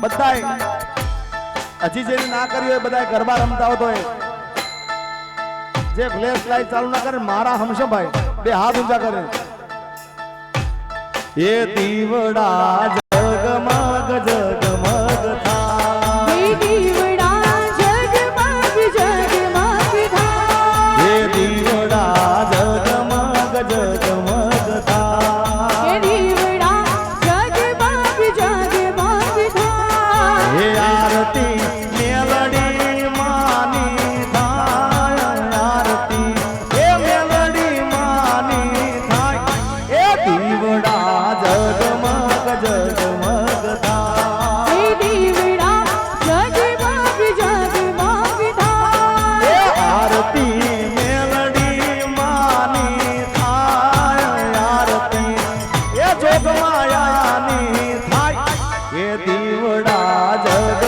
બધાય હજી જેને ના કર્યું હોય બધાય ગરબા રમતા હોય તો જે ફ્લેશ લાઈટ ચાલુ ના કરે મારા હમશો ભાઈ બે હાથ ઊંચા કરે એ દીવડા જગમગ જગમગ થા એ દીવડા જગમગ જગમગ થા એ દીવડા જગમગ જગમગ થા એ દીવડા જગમગ જગમગ થા હે આરતી મેલડી માની થાય આરતી એ મેલડી માની થાય એ દીવડા જગમગ જગમગ થાય એ દીવડા જગમગ જગમગ થા એ આરતી મેલડી માની થાય આરતી એ જોગમાયાની થાય એ દીવડા જગ